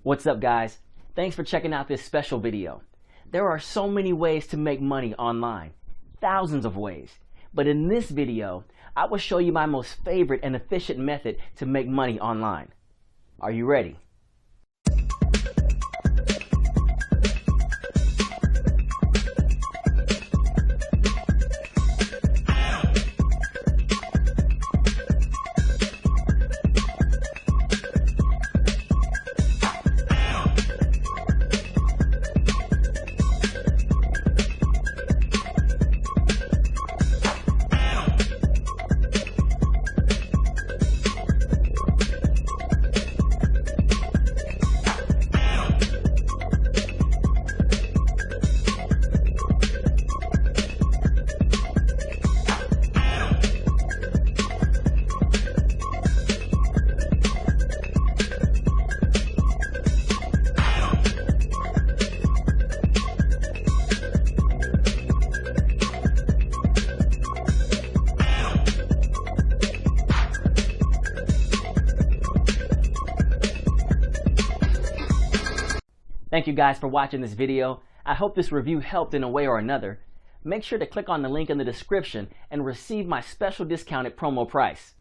What's up, guys? Thanks for checking out this special video. There are so many ways to make money online, thousands of ways. But in this video, I will show you my most favorite and efficient method to make money online. Are you ready? Thank you guys for watching this video. I hope this review helped in a way or another. Make sure to click on the link in the description and receive my special discounted promo price.